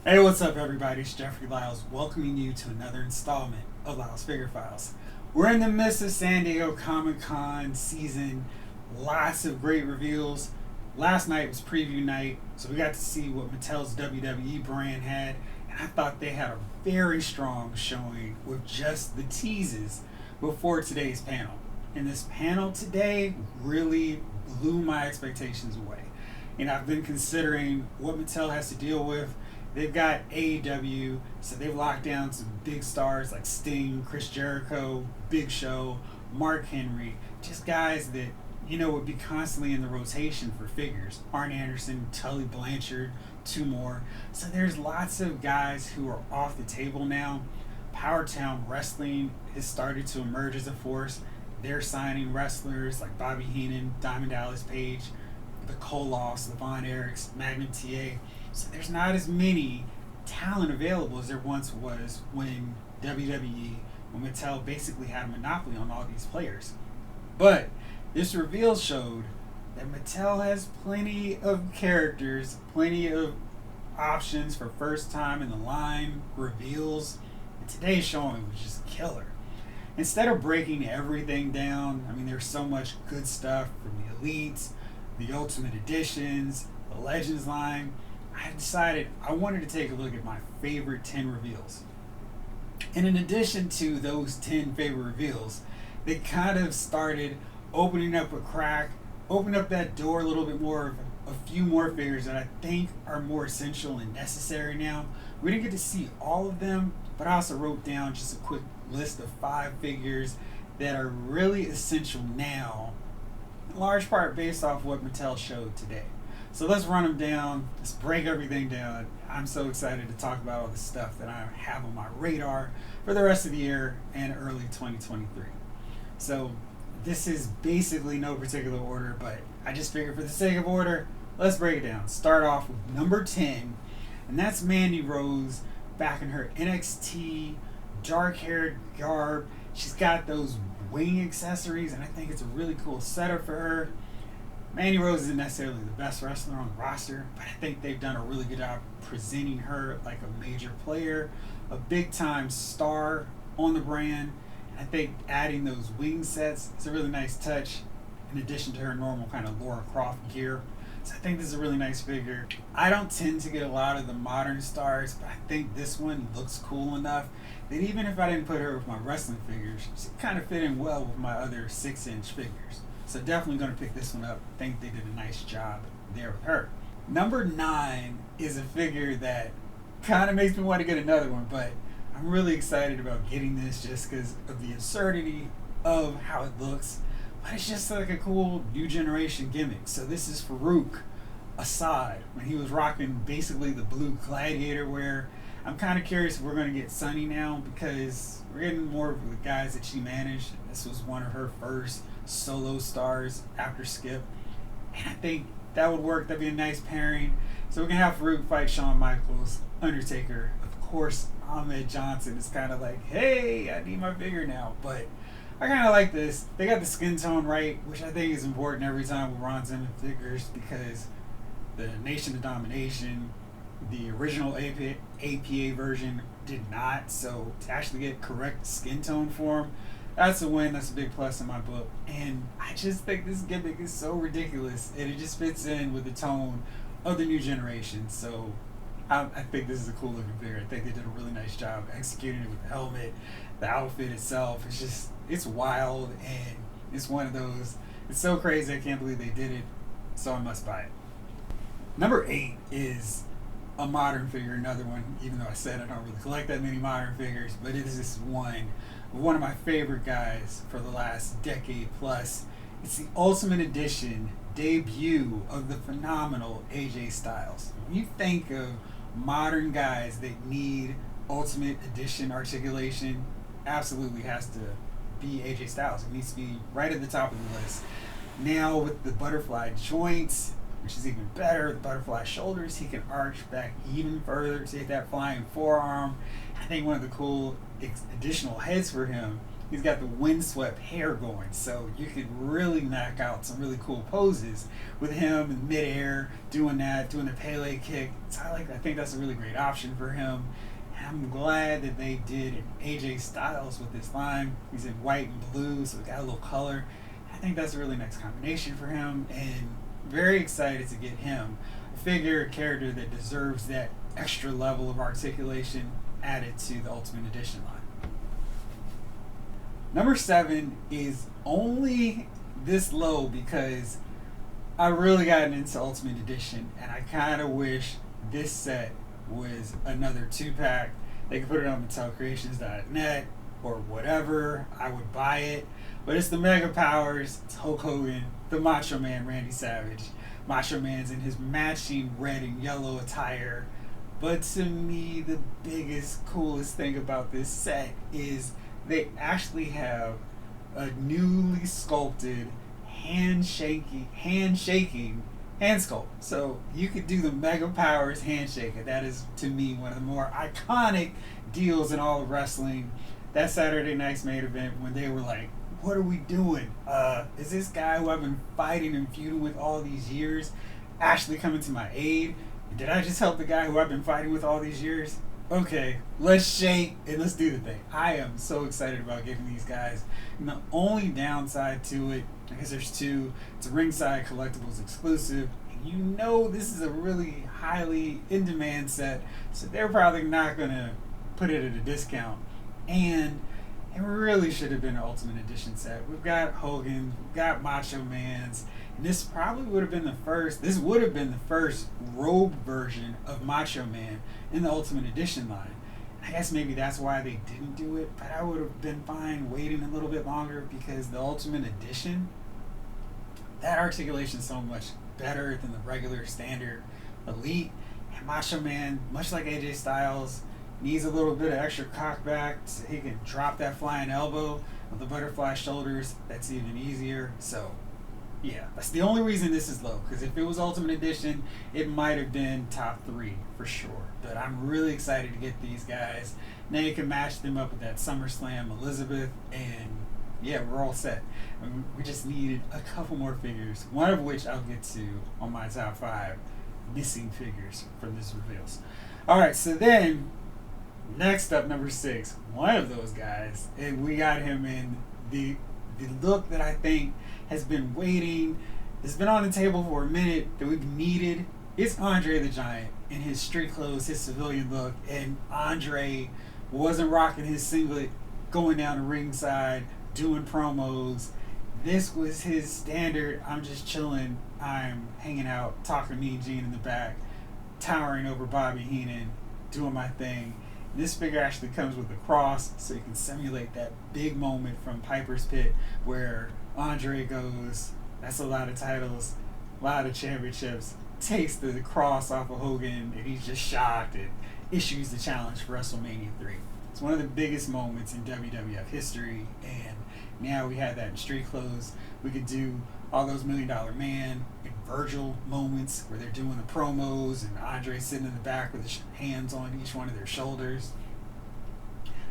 Hey, what's up, everybody? It's Jeffrey Lyles welcoming you to another installment of Lyles Figure Files. We're in the midst of San Diego Comic Con season. Lots of great reveals. Last night was preview night, so we got to see what Mattel's WWE brand had, and I thought they had a very strong showing with just the teases before today's panel. And this panel today really blew my expectations away. And I've been considering what Mattel has to deal with. They've got AEW, so they've locked down some big stars like Sting, Chris Jericho, Big Show, Mark Henry, just guys that would be constantly in the rotation for figures. Arn Anderson, Tully Blanchard, two more. So there's lots of guys who are off the table now. Powertown Wrestling has started to emerge as a force. They're signing wrestlers like Bobby Heenan, Diamond Dallas Page, the Koloffs, the Von Erichs, Magnum TA. So there's not as many talent available as there once was when WWE, when Mattel basically had a monopoly on all these players. But this reveal showed that Mattel has plenty of characters, plenty of options for first time in the line reveals. And today's showing was just killer. Instead of breaking everything down, there's so much good stuff from the Elites, the Ultimate Editions, the Legends line. I decided I wanted to take a look at my favorite 10 reveals. And in addition to those 10 favorite reveals, they kind of started opening up a crack, opening up that door a little bit more of a few more figures that I think are more essential and necessary now. We didn't get to see all of them, but I also wrote down just a quick list of 5 figures that are really essential now, in large part based off what Mattel showed today. So let's run them down. Let's break everything down. I'm so excited to talk about all the stuff that I have on my radar for the rest of the year and early 2023. So this is basically no particular order, but I just figured for the sake of order, let's break it down. Start off with number 10, and that's Mandy Rose back in her NXT dark-haired garb. She's got those wing accessories, and I think it's a really cool setup for her. Mandy Rose isn't necessarily the best wrestler on the roster, but I think they've done a really good job presenting her like a major player, a big-time star on the brand. And I think adding those wing sets is a really nice touch in addition to her normal kind of Lara Croft gear. So I think this is a really nice figure. I don't tend to get a lot of the modern stars, but I think this one looks cool enough that even if I didn't put her with my wrestling figures, she kind of fit in well with my other 6-inch figures. So definitely going to pick this one up. I think they did a nice job there with her. Number 9 is a figure that kind of makes me want to get another one, but I'm really excited about getting this just because of the absurdity of how it looks. But it's just like a cool new generation gimmick. So this is Farouk Assad when he was rocking basically the blue gladiator wear. I'm kind of curious if we're going to get Sunny now because we're getting more of the guys that she managed. This was one of her first solo stars after Skip. And I think that would work. That'd be a nice pairing. So we're going to have Farouk fight Shawn Michaels, Undertaker. Of course, Ahmed Johnson is kind of like, hey, I need my figure now. But I kind of like this. They got the skin tone right, which I think is important every time with Ron Simmons figures because the Nation of Domination, the original APA version did not. So to actually get correct skin tone for him, that's a win. That's a big plus in my book. And I just think this gimmick is so ridiculous. And it just fits in with the tone of the new generation. So I think this is a cool looking figure. I think they did a really nice job executing it with the helmet. The outfit itself, it's wild. And it's one of those, it's so crazy. I can't believe they did it. So I must buy it. Number 8 is a modern figure, another one, even though I said I don't really collect that many modern figures, but it is this one of my favorite guys for the last decade plus. It's the Ultimate Edition debut of the phenomenal AJ Styles. When you think of modern guys that need Ultimate Edition articulation, absolutely has to be AJ Styles. It needs to be right at the top of the list. Now with the butterfly joints, which is even better, the butterfly shoulders, he can arch back even further to hit that flying forearm. I think one of the cool additional heads for him he's got the windswept hair going, so you could really knock out some really cool poses with him in midair doing that, doing the Pele kick. So I think that's a really great option for him. And I'm glad that they did an AJ Styles with this line. He's in white and blue, so it got a little color. I think that's a really nice combination for him, and very excited to get him a character that deserves that extra level of articulation added to the Ultimate Edition line. Number 7 is only this low because I really gotten into Ultimate Edition, and I kind of wish this set was another 2-pack. They could put it on MattelCreations.net or whatever. I would buy it. But it's the Mega Powers. It's Hulk Hogan, the Macho Man Randy Savage. Macho Man's in his matching red and yellow attire. But to me, the biggest, coolest thing about this set is they actually have a newly sculpted hand shaking hand sculpt. So you could do the Mega Powers handshake, and that is, to me, one of the more iconic deals in all of wrestling. That Saturday night's main event, when they were like, what are we doing? Is this guy who I've been fighting and feuding with all these years actually coming to my aid? Did I just help the guy who I've been fighting with all these years? Okay, let's shake and let's do the thing. I am so excited about getting these guys. And the only downside to it, I guess there's two, it's a Ringside Collectibles exclusive. And you know this is a really highly in-demand set, so they're probably not going to put it at a discount. And it really should have been an Ultimate Edition set. We've got Hogan, we've got Macho Man's, and this would have been the first robe version of Macho Man in the Ultimate Edition line. I guess maybe that's why they didn't do it, but I would have been fine waiting a little bit longer because the Ultimate Edition, that articulation is so much better than the regular standard Elite. And Macho Man, much like AJ Styles, needs a little bit of extra cock back so he can drop that flying elbow with the butterfly shoulders. That's even easier. So yeah, that's the only reason this is low, because if it was Ultimate Edition, it might have been top 3 for sure. But I'm really excited to get these guys. Now you can match them up with that SummerSlam Elizabeth, and yeah, we're all set. We just needed a couple more figures, one of which I'll get to on my top 5 missing figures from this reveals. Alright, so then next up, number 6, one of those guys, and we got him in the look that I think has been waiting, has been on the table for a minute, that we've needed. It's Andre the Giant in his street clothes, his civilian look, and Andre wasn't rocking his singlet going down the ringside, doing promos. This was his standard, I'm just chilling, I'm hanging out, talking to Mean Gene in the back, towering over Bobby Heenan, doing my thing. This figure actually comes with a cross, so you can simulate that big moment from Piper's Pit where Andre goes, that's a lot of titles, a lot of championships, takes the cross off of Hogan, and he's just shocked and issues the challenge for WrestleMania 3. It's one of the biggest moments in WWF history, and now we have that in street clothes. We could do all those $1 Million Man and Virgil moments where they're doing the promos and Andre sitting in the back with his hands on each one of their shoulders.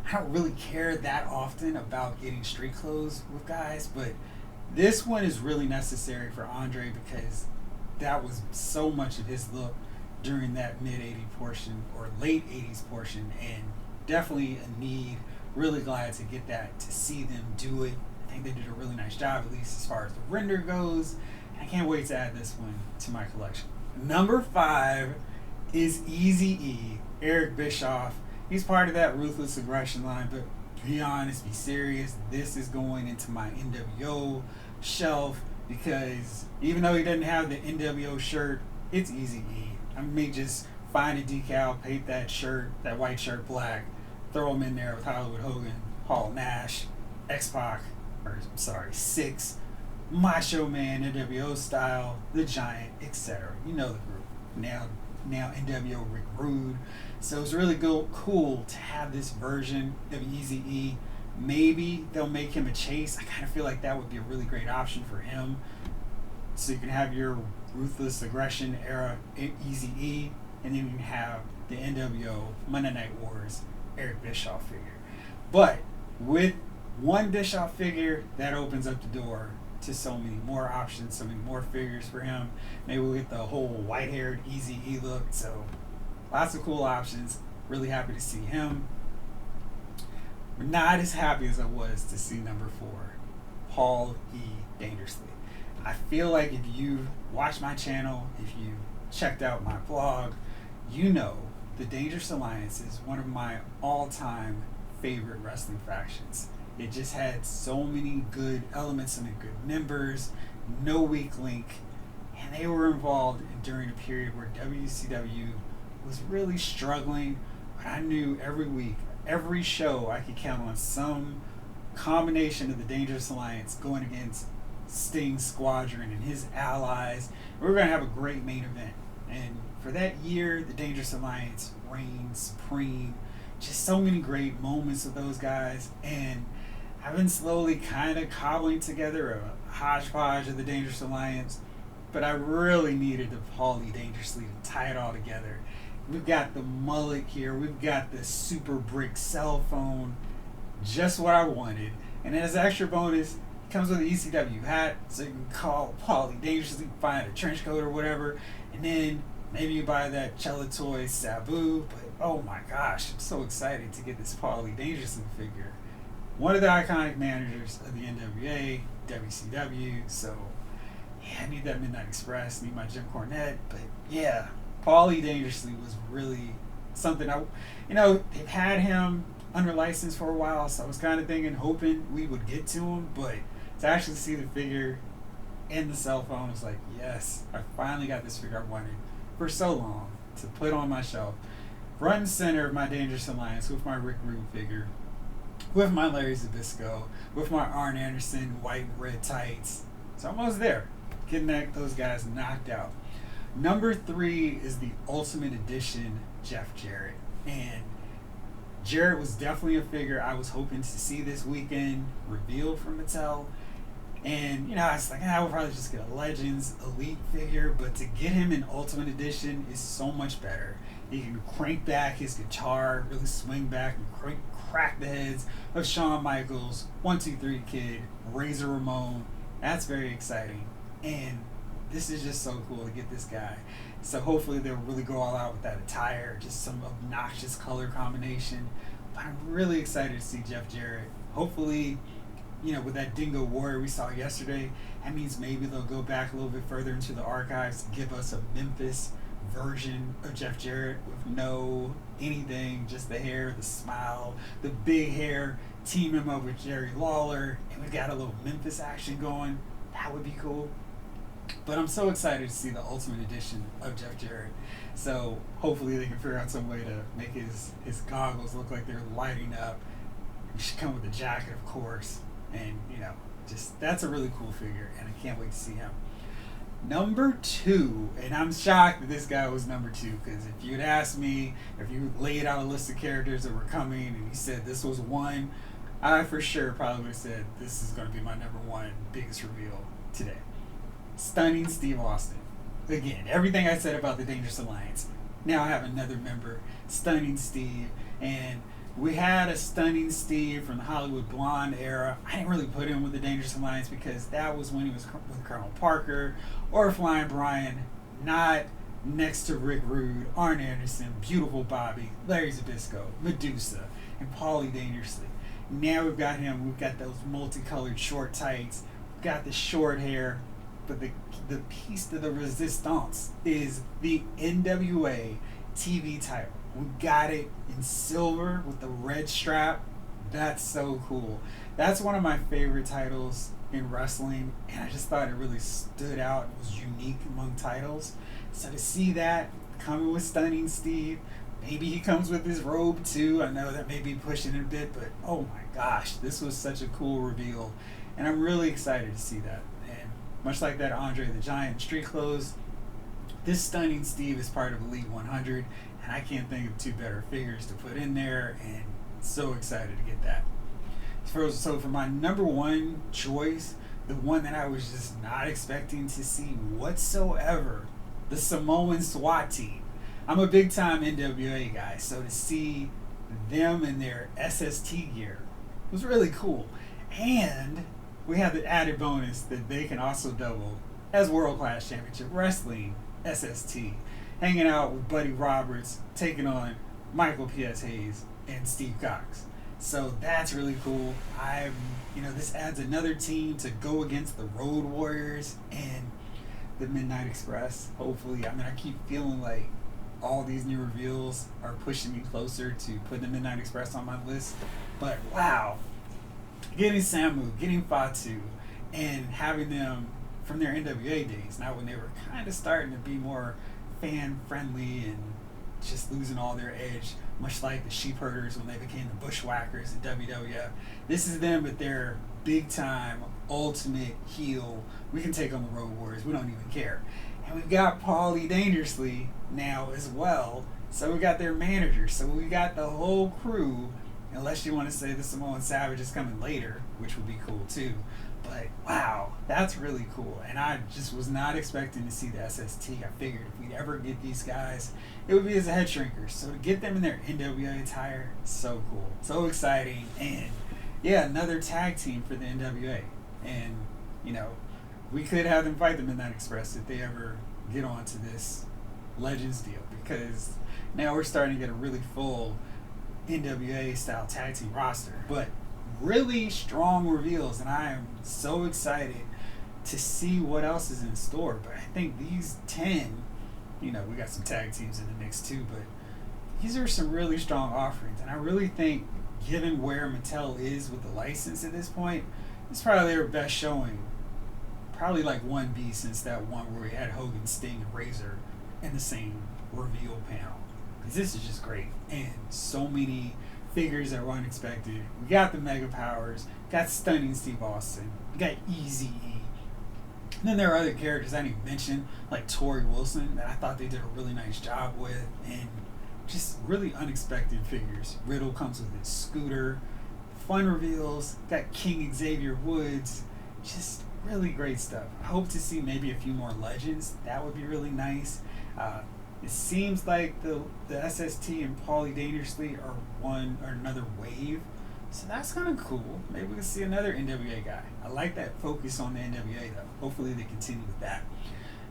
I don't really care that often about getting street clothes with guys, but this one is really necessary for Andre because that was so much of his look during that mid-80s portion or late 80s portion, and definitely a need. Really glad to get that, to see them do it. I think they did a really nice job, at least as far as the render goes. I can't wait to add this one to my collection. Number 5 is Eazy-E, Eric Bischoff. He's part of that Ruthless Aggression line, but be honest, be serious, this is going into my NWO shelf because even though he doesn't have the NWO shirt, it's Eazy-E. I may just find a decal, paint that shirt, that white shirt black, throw him in there with Hollywood Hogan, Hall Nash, Six, Macho Man, NWO style, The Giant, etc. You know the group. Now NWO Rick Rude. So it's really cool to have this version of Eazy-E. Maybe they'll make him a chase. I kind of feel like that would be a really great option for him. So you can have your Ruthless Aggression era Eazy-E, and then you can have the NWO Monday Night Wars Eric Bischoff figure. But with one Bischoff figure, that opens up the door to so many more options, so many more figures for him. Maybe we'll get the whole white-haired Easy E look. So lots of cool options. Really happy to see him. But not as happy as I was to see number 4, Paul E. Dangerously. I feel like if you watch my channel, if you checked out my vlog, you know the Dangerous Alliance is one of my all-time favorite wrestling factions. It just had so many good elements, so many good members, no weak link, and they were involved during a period where WCW was really struggling. But I knew every week, every show, I could count on some combination of the Dangerous Alliance going against Sting's Squadron and his allies. We were going to have a great main event. And for that year, the Dangerous Alliance reigned supreme. Just so many great moments with those guys. And I've been slowly kind of cobbling together a hodgepodge of the Dangerous Alliance. But I really needed the Paulie Dangerously to tie it all together. We've got the mullet here. We've got the super brick cell phone. Just what I wanted. And as an extra bonus, it comes with an ECW hat, so you can call Paulie Dangerously, find a trench coat or whatever. And then maybe you buy that Chelatoy Sabu. But oh my gosh, I'm so excited to get this Paulie Dangerously figure. One of the iconic managers of the NWA, WCW. So yeah, I need that Midnight Express, need my Jim Cornette. But yeah, Paulie Dangerously was really something they've had him under license for a while, so I was kind of hoping we would get to him, but to actually see the figure in the cell phone, was like, yes, I finally got this figure I wanted for so long to put on my shelf. Front and center of my Dangerous Alliance with my Rick Rude figure, with my Larry Zbyszko, with my Arn Anderson white and red tights. So I'm almost there, getting those guys knocked out. Number 3 is the Ultimate Edition Jeff Jarrett. And Jarrett was definitely a figure I was hoping to see this weekend revealed from Mattel. And, I was like, I would probably just get a Legends Elite figure, but to get him in Ultimate Edition is so much better. He can crank back his guitar, really swing back and crack the heads of Shawn Michaels, 1-2-3 Kid, Razor Ramon. That's very exciting. And this is just so cool to get this guy. So hopefully they'll really go all out with that attire, just some obnoxious color combination. But I'm really excited to see Jeff Jarrett. Hopefully, with that Dingo Warrior we saw yesterday, that means maybe they'll go back a little bit further into the archives to give us a Memphis version of Jeff Jarrett with no anything, just the hair, the smile, the big hair, team him up with Jerry Lawler, and we got a little Memphis action going. That would be cool. But I'm so excited to see the Ultimate Edition of Jeff Jarrett. So hopefully they can figure out some way to make his goggles look like they're lighting up. He should come with a jacket, of course. And, just that's a really cool figure, and I can't wait to see him. Number 2, and I'm shocked that this guy was number 2, because if you'd asked me, if you laid out a list of characters that were coming, and you said this was 1, I for sure probably would have said this is going to be my number 1 biggest reveal today. Stunning Steve Austin. Again, everything I said about the Dangerous Alliance. Now I have another member, Stunning Steve, and we had a Stunning Steve from the Hollywood Blonde era. I didn't really put him with the Dangerous Alliance because that was when he was with Colonel Parker or Flying Brian, not next to Rick Rude, Arn Anderson, Beautiful Bobby, Larry Zbyszko, Medusa, and Paulie Dangerously. Now we've got him. We've got those multicolored short tights. We've got the short hair. But the piece de the resistance is the NWA TV title. We got it in silver with the red strap. That's so cool. That's one of my favorite titles in wrestling, and I just thought it really stood out and was unique among titles. So to see that coming with Stunning Steve, maybe he comes with his robe too. I know that may be pushing it a bit, but oh my gosh, this was such a cool reveal, and I'm really excited to see that. Much like that Andre the Giant street clothes, this Stunning Steve is part of Elite 100, and I can't think of 2 better figures to put in there, and so excited to get that. So for my number 1 choice, the one that I was just not expecting to see whatsoever, the Samoan SWAT team. I'm a big-time NWA guy, so to see them in their SST gear, was really cool. And we have the added bonus that they can also double as World Class Championship Wrestling SST, hanging out with Buddy Roberts, taking on Michael P.S. Hayes and Steve Cox. So that's really cool. This adds another team to go against the Road Warriors and the Midnight Express. Hopefully, I keep feeling like all these new reveals are pushing me closer to putting the Midnight Express on my list. But wow, getting Samu, getting Fatu, and having them from their NWA days, now when they were kind of starting to be more fan friendly and just losing all their edge, much like the Sheep Herders when they became the Bushwhackers in WWF. This is them at their big time, ultimate heel. We can take on the Road Warriors. We don't even care. And we've got Paulie Dangerously now as well. So we got their manager. So we got the whole crew, unless you want to say the Samoan Savage is coming later, which would be cool too. But wow, that's really cool. And I just was not expecting to see the SST. I figured if we'd ever get these guys, it would be as a head shrinkers. So to get them in their NWA attire, so cool. So exciting. And yeah, another tag team for the NWA. And, we could have them fight the Midnight Express if they ever get onto this Legends deal. Because now we're starting to get a really full NWA style tag team roster. But really strong reveals, and I am so excited to see what else is in store. But I think these 10, we got some tag teams in the mix too, but these are some really strong offerings. And I really think, given where Mattel is with the license at this point, it's probably their best showing. Probably like 1B since that one where we had Hogan, Sting, and Razor in the same reveal panel. Because this is just great. And so many figures that were unexpected. We got the Mega Powers, got Stunning Steve Austin, we got Eazy-E. And then there are other characters I didn't mention, like Tori Wilson, that I thought they did a really nice job with, and just really unexpected figures. Riddle comes with his scooter, fun reveals, got King Xavier Woods, just really great stuff. I hope to see maybe a few more Legends. That would be really nice. It seems like the SST and Paulie Dangerously are another wave. So that's kind of cool. Maybe we can see another NWA guy. I like that focus on the NWA though. Hopefully they continue with that.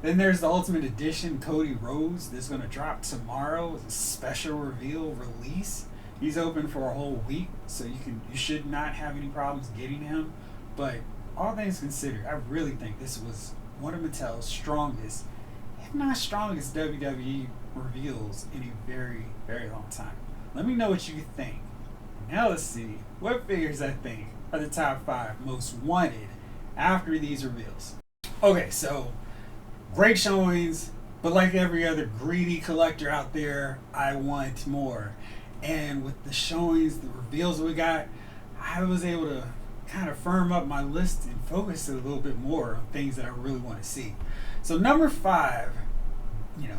Then there's the Ultimate Edition, Cody Rose. That's going to drop tomorrow. It's a special reveal release. He's open for a whole week, so you should not have any problems getting him. But all things considered, I really think this was one of Mattel's strongest, if not strongest, WWE reveals in a very, very long time. Let me know what you think. Now let's see what figures I think are the top 5 most wanted after these reveals. Okay, so great showings, but like every other greedy collector out there, I want more. And with the showings, the reveals we got, I was able to kind of firm up my list and focus it a little bit more on things that I really want to see. So number 5,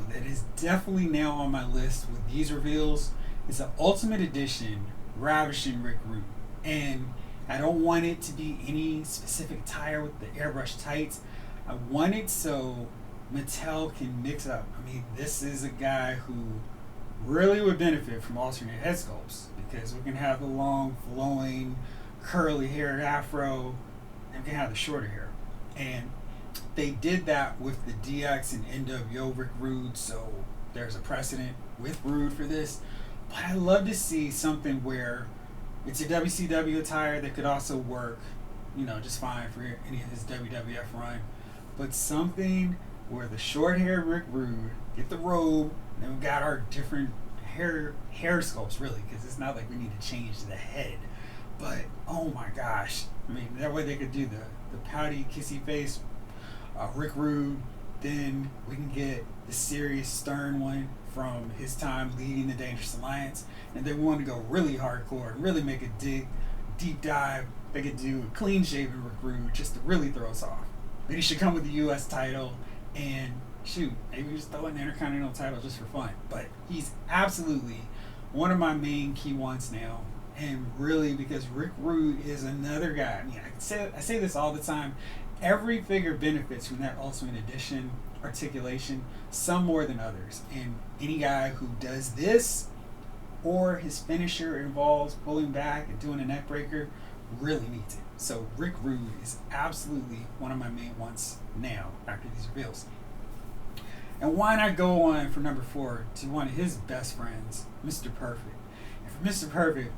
that is definitely now on my list with these reveals is the Ultimate Edition Ravishing Rick Rude. And I don't want it to be any specific attire with the airbrush tights. I want it so Mattel can mix up. This is a guy who really would benefit from alternate head sculpts, because we can have the long, flowing, curly haired afro, and we can have the shorter hair. And they did that with the DX and NWO Rick Rude, so there's a precedent with Rude for this. But I'd love to see something where it's a WCW attire that could also work, just fine for any of his WWF run. But something where the short hair Rick Rude, get the robe, and then we've got our different hair sculpts, really, because it's not like we need to change the head. But oh my gosh, that way they could do the pouty kissy face Rick Rude. Then we can get the serious stern one from his time leading the Dangerous Alliance. And they want to go really hardcore and really make a deep dive. They could do a clean shaven Rick Rude just to really throw us off. Then he should come with the US title, and shoot, maybe we just throw in the Intercontinental title just for fun. But he's absolutely one of my main key ones now. And really, because Rick Rude is another guy. I say this all the time. Every figure benefits from that Ultimate Edition articulation, some more than others. And any guy who does this, or his finisher involves pulling back and doing a neck breaker, really needs it. So Rick Rude is absolutely one of my main ones now after these reveals. And why not go on for number 4 to one of his best friends, Mr. Perfect. And for Mr. Perfect,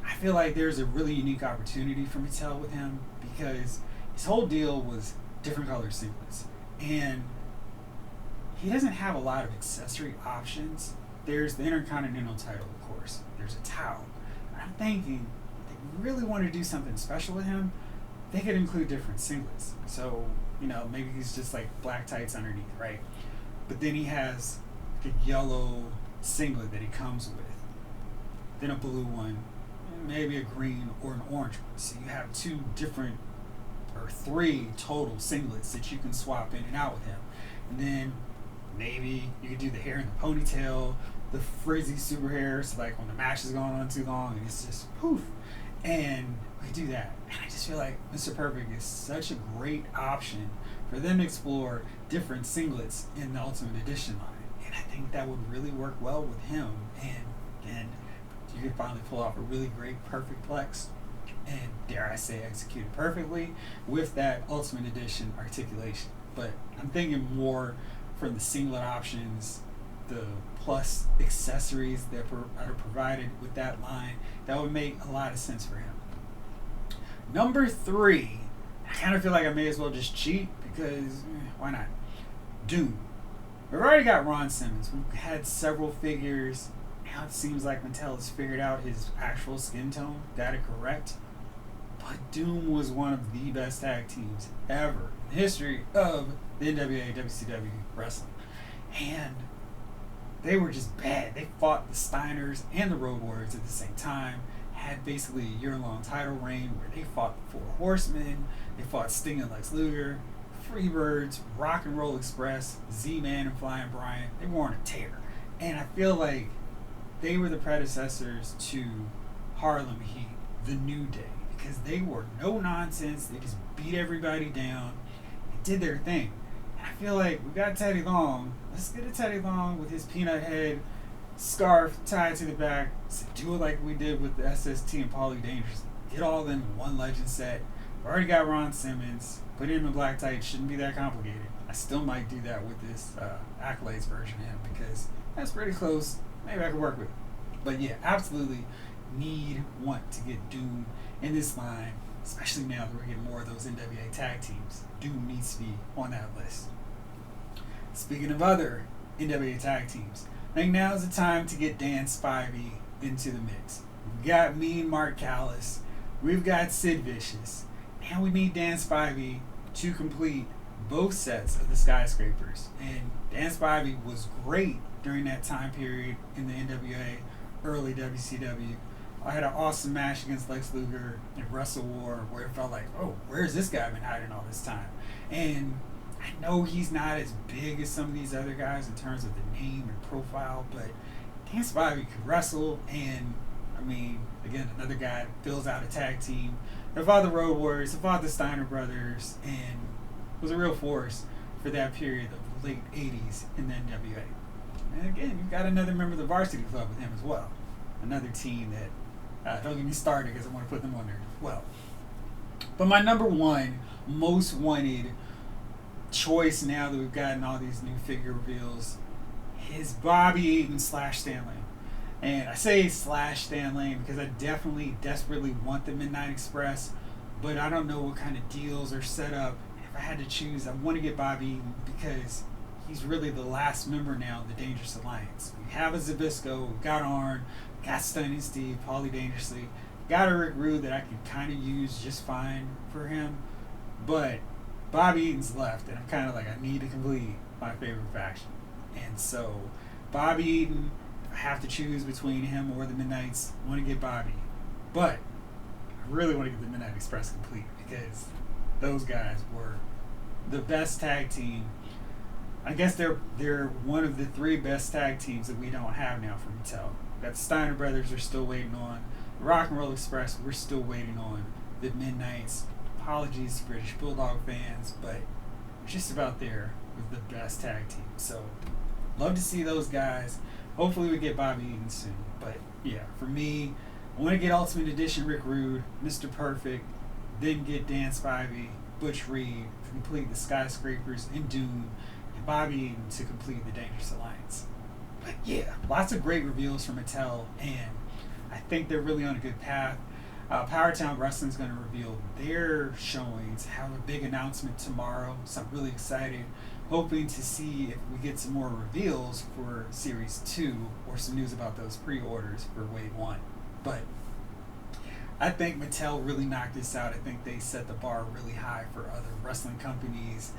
I feel like there's a really unique opportunity for Mattel with him because his whole deal was different color singlets. And he doesn't have a lot of accessory options. There's the Intercontinental title, of course. There's a towel. But I'm thinking, if they really want to do something special with him, they could include different singlets. So, maybe he's just like black tights underneath, right? But then he has the yellow singlet that he comes with. Then a blue one, maybe a green or an orange one. So you have 2 different, or 3 total singlets that you can swap in and out with him. And then maybe you could do the hair in the ponytail, the frizzy super hair, so like when the match is going on too long and it's just poof. And we do that. And I just feel like Mr. Perfect is such a great option for them to explore different singlets in the Ultimate Edition line. And I think that would really work well with him. And you could finally pull off a really great perfect plex. And dare I say, execute it perfectly with that Ultimate Edition articulation. But I'm thinking more from the singlet options, the plus accessories that are provided with that line, that would make a lot of sense for him. Number 3, I kind of feel like I may as well just cheat because why not? Doom. We've already got Ron Simmons. We've had several figures. Now it seems like Mattel has figured out his actual skin tone, got it correct. But Doom was one of the best tag teams ever in the history of the NWA, WCW wrestling. And they were just bad. They fought the Steiners and the Road Warriors at the same time, had basically a year-long title reign where they fought the Four Horsemen, they fought Sting and Lex Luger, Freebirds, Rock and Roll Express, Z-Man and Flying Brian. They were on a tear. And I feel like they were the predecessors to Harlem Heat, the New Day, because they were no nonsense. They just beat everybody down and did their thing. And I feel like we got Teddy Long. Let's get a Teddy Long with his peanut head, scarf tied to the back. So do it like we did with the SST and Paulie Dangerous. Get all them in one legend set. We already got Ron Simmons. Put him in black tights. Shouldn't be that complicated. I still might do that with this Accolades version of him because that's pretty close. Maybe I could work with it. But yeah, absolutely want to get Doom in this line, especially now that we're getting more of those NWA tag teams. Doom needs to be on that list. Speaking of other NWA tag teams, I think now is the time to get Dan Spivey into the mix. We've got Mean Mark Callis. We've got Sid Vicious. Now we need Dan Spivey to complete both sets of the Skyscrapers. And Dan Spivey was great during that time period in the NWA, early WCW. I had an awesome match against Lex Luger in Wrestle War where it felt like, oh, where's this guy been hiding all this time? And I know he's not as big as some of these other guys in terms of the name and profile, but Dan Spivey could wrestle, and I mean, again, another guy fills out a tag team. They fought the Road Warriors, they fought the Steiner Brothers, and was a real force for that period of the late 80s in the NWA. And again, you've got another member of the Varsity Club with him as well. Another team that, don't get me started because I want to put them on there as well. But my number 1 most wanted choice now that we've gotten all these new figure reveals is Bobby Eaton / Stanley. And I say / Stanley because I definitely desperately want the Midnight Express, but I don't know what kind of deals are set up. If I had to choose, I want to get Bobby Eaton because he's really the last member now of the Dangerous Alliance. We have a Zbyszko, we've got Arn, got Stunning Steve, Paulie Dangerously, got a Rick Rude that I can kind of use just fine for him, but Bobby Eaton's left, and I'm kind of like, I need to complete my favorite faction. And so, Bobby Eaton, if I have to choose between him or the Midnights, I want to get Bobby. But I really want to get the Midnight Express complete because those guys were the best tag team. I guess they're one of the 3 best tag teams that we don't have now from Mattel. Got the Steiner Brothers are still waiting on. The Rock and Roll Express, we're still waiting on. The Midnights, apologies to British Bulldog fans, but just about there with the best tag team. So, love to see those guys. Hopefully we get Bobby Eaton soon. But yeah, for me, I want to get Ultimate Edition Rick Rude, Mr. Perfect, then get Dan Spivey, Butch Reed to complete the Skyscrapers and Doom, and Bobby Eaton to complete the Dangerous Alliance. But yeah, lots of great reveals from Mattel, and I think they're really on a good path. Powertown Wrestling is going to reveal their showings, have a big announcement tomorrow, so I'm really excited. Hoping to see if we get some more reveals for Series 2 or some news about those pre-orders for Wave 1. But I think Mattel really knocked this out. I think they set the bar really high for other wrestling companies,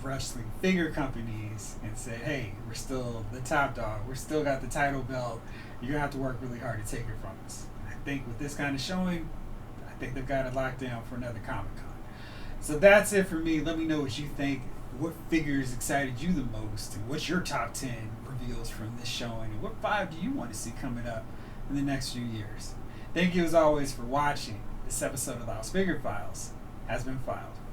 wrestling figure companies, and said, hey, we're still the top dog. We're still got the title belt. You're going to have to work really hard to take it from us. I think with this kind of showing, I think they've got it locked down for another Comic-Con. So that's it for me. Let me know what you think. What figures excited you the most? And what's your top 10 reveals from this showing? And what 5 do you want to see coming up in the next few years? Thank you as always for watching. This episode of Lost Figure Files has been filed.